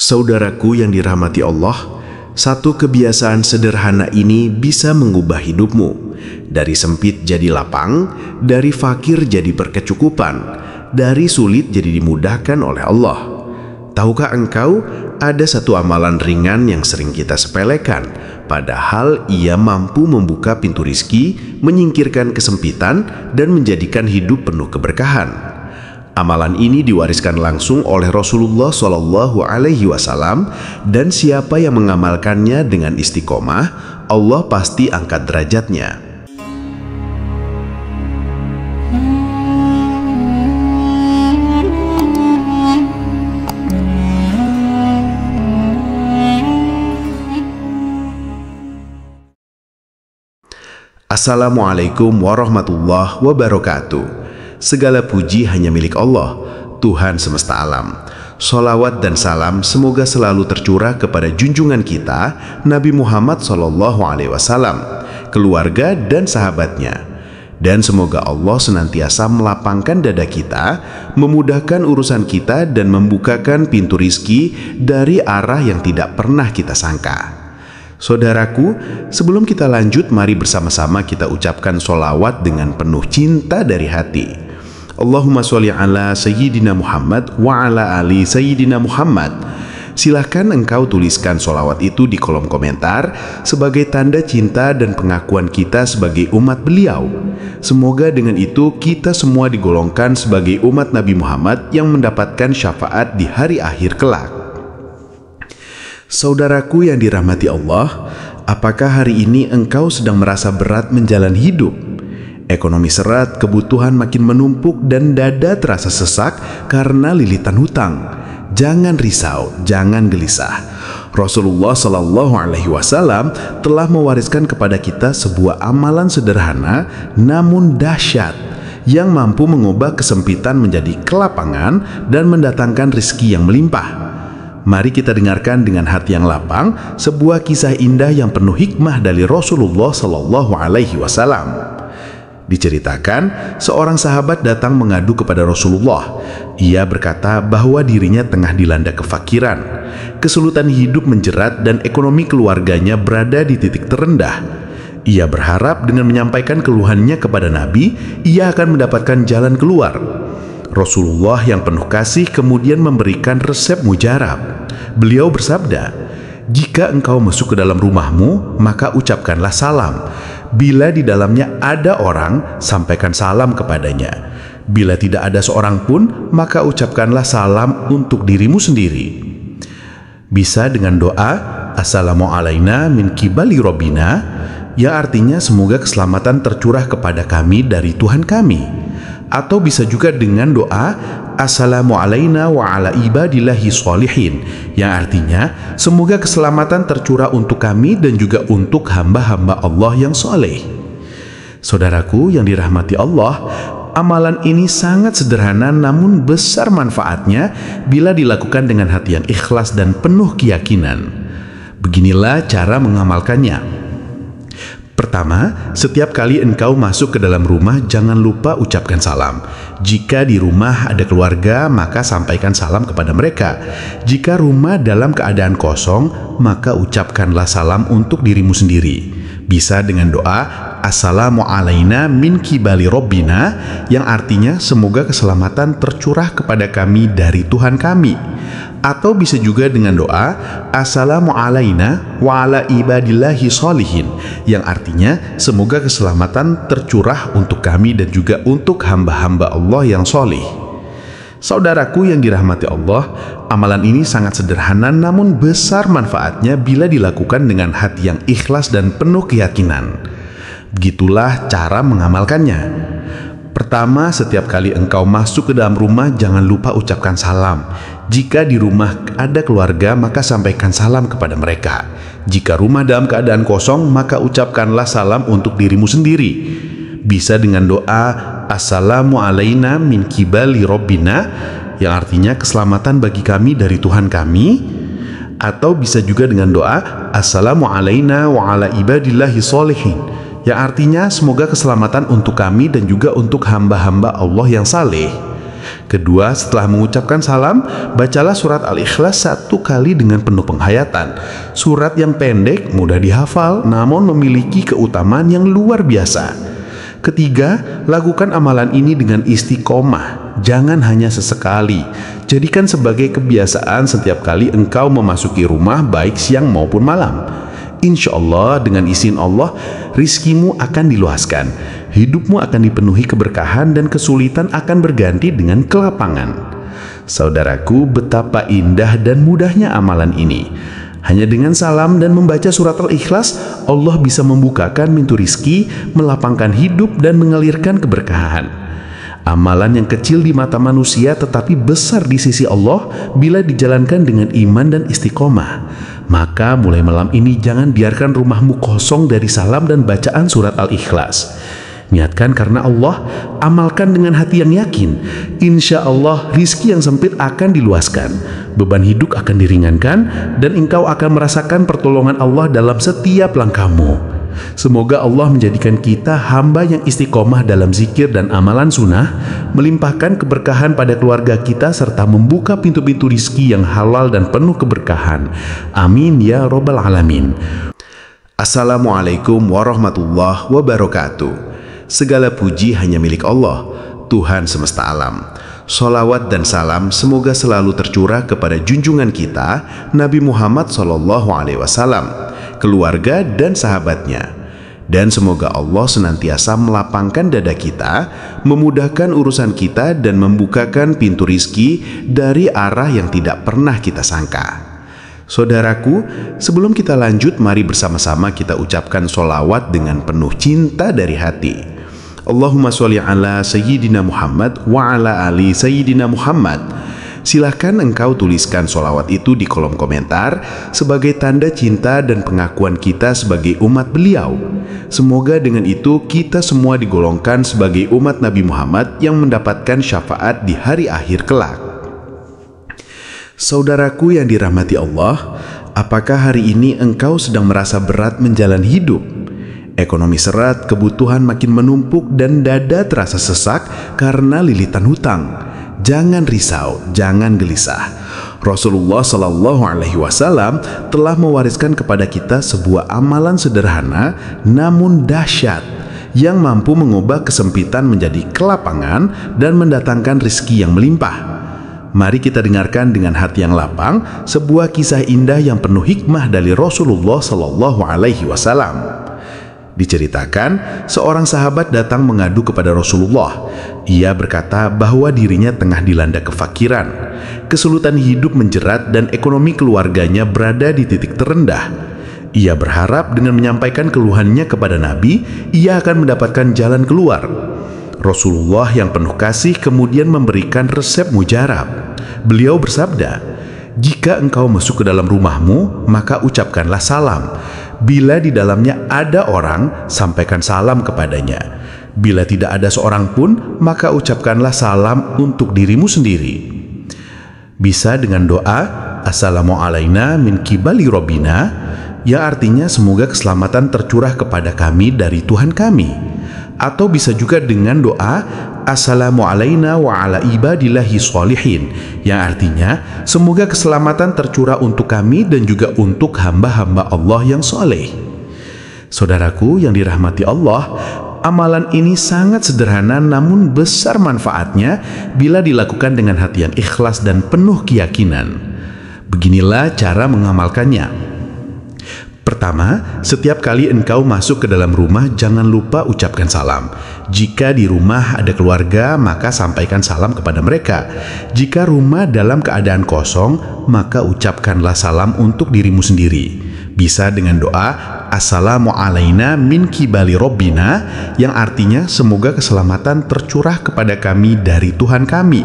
Saudaraku yang dirahmati Allah, satu kebiasaan sederhana ini bisa mengubah hidupmu. Dari sempit jadi lapang, dari fakir jadi berkecukupan, dari sulit jadi dimudahkan oleh Allah. Tahukah engkau, ada satu amalan ringan yang sering kita sepelekan, padahal ia mampu membuka pintu rizki, menyingkirkan kesempitan, dan menjadikan hidup penuh keberkahan. Amalan ini diwariskan langsung oleh Rasulullah SAW, dan siapa yang mengamalkannya dengan istiqomah, Allah pasti angkat derajatnya. Assalamualaikum warahmatullahi wabarakatuh. Segala puji hanya milik Allah, Tuhan semesta alam. Sholawat dan salam semoga selalu tercurah kepada junjungan kita, Nabi Muhammad SAW, keluarga dan sahabatnya. Dan semoga Allah senantiasa melapangkan dada kita, memudahkan urusan kita, dan membukakan pintu rizki dari arah yang tidak pernah kita sangka. Saudaraku, sebelum kita lanjut, mari bersama-sama kita ucapkan sholawat dengan penuh cinta dari hati. Allahumma sholli ala Sayyidina Muhammad wa ala ali Sayyidina Muhammad. Silahkan engkau tuliskan sholawat itu di kolom komentar sebagai tanda cinta dan pengakuan kita sebagai umat beliau. Semoga dengan itu kita semua digolongkan sebagai umat Nabi Muhammad yang mendapatkan syafaat di hari akhir kelak. Saudaraku yang dirahmati Allah, apakah hari ini engkau sedang merasa berat menjalani hidup? Ekonomi seret, kebutuhan makin menumpuk, dan dada terasa sesak karena lilitan hutang. Jangan risau, jangan gelisah. Rasulullah SAW telah mewariskan kepada kita sebuah amalan sederhana namun dahsyat yang mampu mengubah kesempitan menjadi kelapangan dan mendatangkan rezeki yang melimpah. Mari kita dengarkan dengan hati yang lapang sebuah kisah indah yang penuh hikmah dari Rasulullah SAW. Diceritakan, seorang sahabat datang mengadu kepada Rasulullah. Ia berkata bahwa dirinya tengah dilanda kefakiran, kesulitan hidup menjerat, dan ekonomi keluarganya berada di titik terendah. Ia berharap dengan menyampaikan keluhannya kepada Nabi, ia akan mendapatkan jalan keluar. Rasulullah yang penuh kasih kemudian memberikan resep mujarab. Beliau bersabda, "Jika engkau masuk ke dalam rumahmu, maka ucapkanlah salam. Bila di dalamnya ada orang, sampaikan salam kepadanya. Bila tidak ada seorang pun, maka ucapkanlah salam untuk dirimu sendiri." Bisa dengan doa "Assalamu alayna min kibali robbina", yang artinya semoga keselamatan tercurah kepada kami dari Tuhan kami. Atau bisa juga dengan doa "Assalamu alayna wa ala ibadillahi sholihin", yang artinya semoga keselamatan tercurah untuk kami dan juga untuk hamba-hamba Allah yang soleh. Saudaraku yang dirahmati Allah, amalan ini sangat sederhana namun besar manfaatnya bila dilakukan dengan hati yang ikhlas dan penuh keyakinan. Beginilah cara mengamalkannya. Pertama, setiap kali engkau masuk ke dalam rumah, jangan lupa ucapkan salam. Jika di rumah ada keluarga, maka sampaikan salam kepada mereka. Jika rumah dalam keadaan kosong, maka ucapkanlah salam untuk dirimu sendiri. Bisa dengan doa "Assalamu alayna min kibali robbina", yang artinya semoga keselamatan tercurah kepada kami dari Tuhan kami. Atau bisa juga dengan doa "Assalamu alayna wa ala ibadillahi sholihin", yang artinya semoga keselamatan tercurah untuk kami dan juga untuk hamba-hamba Allah yang soleh. Saudaraku yang dirahmati Allah, amalan ini sangat sederhana namun besar manfaatnya bila dilakukan dengan hati yang ikhlas dan penuh keyakinan. Begitulah cara mengamalkannya. Pertama, setiap kali engkau masuk ke dalam rumah, jangan lupa ucapkan salam. Jika di rumah ada keluarga, maka sampaikan salam kepada mereka. Jika rumah dalam keadaan kosong, maka ucapkanlah salam untuk dirimu sendiri. Bisa dengan doa "Assalamu alayna min kibali robbina", yang artinya keselamatan bagi kami dari Tuhan kami. Atau bisa juga dengan doa "Assalamu alayna wa ala ibadillahi sholihin", yang artinya semoga keselamatan untuk kami dan juga untuk hamba-hamba Allah yang saleh. Kedua, setelah mengucapkan salam, bacalah surat Al-Ikhlas 1 kali dengan penuh penghayatan. Surat yang pendek, mudah dihafal, namun memiliki keutamaan yang luar biasa. Ketiga, lakukan amalan ini dengan istiqomah. Jangan hanya sesekali. Jadikan sebagai kebiasaan setiap kali engkau memasuki rumah, baik siang maupun malam. Insya Allah, dengan izin Allah, rizkimu akan diluaskan, hidupmu akan dipenuhi keberkahan, dan kesulitan akan berganti dengan kelapangan. Saudaraku, betapa indah dan mudahnya amalan ini. Hanya dengan salam dan membaca surat Al-Ikhlas, Allah bisa membukakan pintu rizki, melapangkan hidup, dan mengalirkan keberkahan. Amalan yang kecil di mata manusia tetapi besar di sisi Allah bila dijalankan dengan iman dan istiqomah. Maka mulai malam ini jangan biarkan rumahmu kosong dari salam dan bacaan surat Al-Ikhlas. Niatkan karena Allah, amalkan dengan hati yang yakin. Insya Allah rizki yang sempit akan diluaskan, beban hidup akan diringankan, dan engkau akan merasakan pertolongan Allah dalam setiap langkahmu. Semoga Allah menjadikan kita hamba yang istiqomah dalam zikir dan amalan sunnah, melimpahkan keberkahan pada keluarga kita, serta membuka pintu-pintu rizki yang halal dan penuh keberkahan. Amin ya Rabbal Alamin. Assalamualaikum warahmatullahi wabarakatuh. Segala puji hanya milik Allah, Tuhan semesta alam. Sholawat dan salam semoga selalu tercurah kepada junjungan kita, Nabi Muhammad SAW, keluarga dan sahabatnya. Dan semoga Allah senantiasa melapangkan dada kita, memudahkan urusan kita, dan membukakan pintu rizki dari arah yang tidak pernah kita sangka. Saudaraku, sebelum kita lanjut, mari bersama-sama kita ucapkan sholawat dengan penuh cinta dari hati. Allahumma sholli ala Sayyidina Muhammad wa ala ali Sayyidina Muhammad. Silahkan engkau tuliskan sholawat itu di kolom komentar sebagai tanda cinta dan pengakuan kita sebagai umat beliau. Semoga dengan itu kita semua digolongkan sebagai umat Nabi Muhammad yang mendapatkan syafaat di hari akhir kelak. Saudaraku yang dirahmati Allah, apakah hari ini engkau sedang merasa berat menjalani hidup? Ekonomi seret, kebutuhan makin menumpuk, dan dada terasa sesak karena lilitan hutang. Jangan risau, jangan gelisah. Rasulullah SAW telah mewariskan kepada kita sebuah amalan sederhana namun dahsyat yang mampu mengubah kesempitan menjadi kelapangan dan mendatangkan rizki yang melimpah. Mari kita dengarkan dengan hati yang lapang sebuah kisah indah yang penuh hikmah dari Rasulullah SAW. Diceritakan, seorang sahabat datang mengadu kepada Rasulullah. Ia berkata bahwa dirinya tengah dilanda kefakiran, kesulitan hidup menjerat, dan ekonomi keluarganya berada di titik terendah. Ia berharap dengan menyampaikan keluhannya kepada Nabi, ia akan mendapatkan jalan keluar. Rasulullah yang penuh kasih kemudian memberikan resep mujarab. Beliau bersabda, "Jika engkau masuk ke dalam rumahmu, maka ucapkanlah salam. Bila di dalamnya ada orang, sampaikan salam kepadanya. Bila tidak ada seorang pun, maka ucapkanlah salam untuk dirimu sendiri." Bisa dengan doa "Assalamu alaina min kibali robbina", yang artinya semoga keselamatan tercurah kepada kami dari Tuhan kami. Atau bisa juga dengan doa "Assalamu alaina wa ala ibadillahi sholihin", yang artinya semoga keselamatan tercurah untuk kami dan juga untuk hamba-hamba Allah yang soleh. Saudaraku yang dirahmati Allah, amalan ini sangat sederhana namun besar manfaatnya bila dilakukan dengan hati yang ikhlas dan penuh keyakinan. Beginilah cara mengamalkannya. Pertama, setiap kali engkau masuk ke dalam rumah, jangan lupa ucapkan salam. Jika di rumah ada keluarga, maka sampaikan salam kepada mereka. Jika rumah dalam keadaan kosong, maka ucapkanlah salam untuk dirimu sendiri. Bisa dengan doa "Assalamu alaina min kibali robbina", yang artinya semoga keselamatan tercurah kepada kami dari Tuhan kami.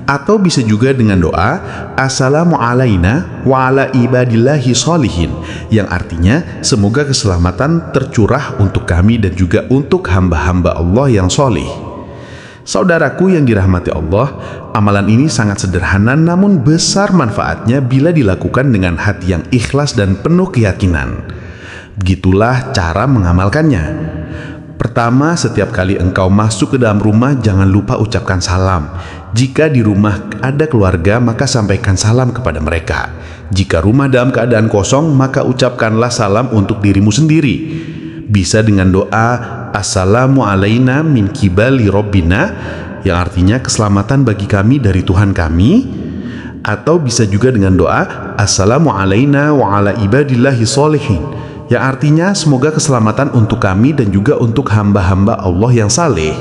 Atau bisa juga dengan doa "Assalamu alaina wa ala ibadillahi sholihin", yang artinya semoga keselamatan tercurah untuk kami dan juga untuk hamba-hamba Allah yang soleh. Saudaraku yang dirahmati Allah, amalan ini sangat sederhana namun besar manfaatnya bila dilakukan dengan hati yang ikhlas dan penuh keyakinan. Begitulah cara mengamalkannya. Pertama, setiap kali engkau masuk ke dalam rumah, jangan lupa ucapkan salam. Jika di rumah ada keluarga, maka sampaikan salam kepada mereka. Jika rumah dalam keadaan kosong, maka ucapkanlah salam untuk dirimu sendiri. Bisa dengan doa, Assalamu alaina min kibali Rabbina, yang artinya keselamatan bagi kami dari Tuhan kami. Atau bisa juga dengan doa, Assalamu alaina wa ala ibadillahi sholihin, yang artinya semoga keselamatan untuk kami dan juga untuk hamba-hamba Allah yang saleh.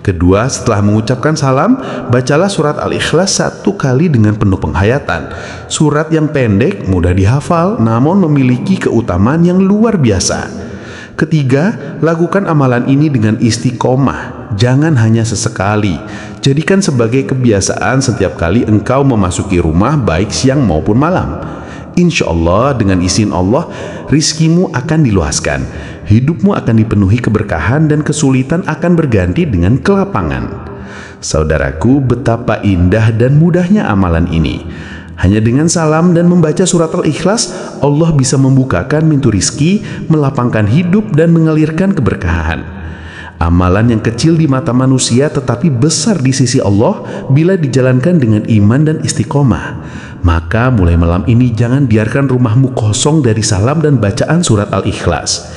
Kedua, setelah mengucapkan salam, bacalah surat Al-Ikhlas 1 kali dengan penuh penghayatan. Surat yang pendek, mudah dihafal, namun memiliki keutamaan yang luar biasa. Ketiga, lakukan amalan ini dengan istiqomah, jangan hanya sesekali. Jadikan sebagai kebiasaan setiap kali engkau memasuki rumah, baik siang maupun malam. Insya Allah, dengan izin Allah, rizkimu akan diluaskan, hidupmu akan dipenuhi keberkahan, dan kesulitan akan berganti dengan kelapangan. Saudaraku, betapa indah dan mudahnya amalan ini. Hanya dengan salam dan membaca surat Al-Ikhlas, Allah bisa membukakan pintu rizki, melapangkan hidup, dan mengalirkan keberkahan. Amalan yang kecil di mata manusia tetapi besar di sisi Allah bila dijalankan dengan iman dan istiqomah. Maka mulai malam ini jangan biarkan rumahmu kosong dari salam dan bacaan surat Al-Ikhlas.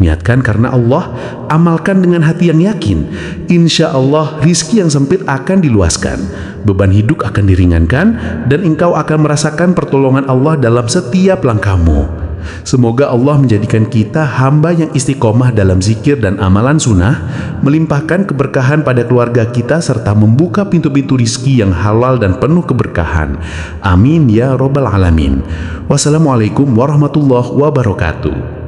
Niatkan karena Allah, amalkan dengan hati yang yakin. Insya Allah rizki yang sempit akan diluaskan, beban hidup akan diringankan, dan engkau akan merasakan pertolongan Allah dalam setiap langkahmu. Semoga Allah menjadikan kita hamba yang istiqomah dalam zikir dan amalan sunnah, melimpahkan keberkahan pada keluarga kita, serta membuka pintu-pintu rizki yang halal dan penuh keberkahan. Amin ya Rabbal Alamin. Wassalamualaikum warahmatullahi wabarakatuh.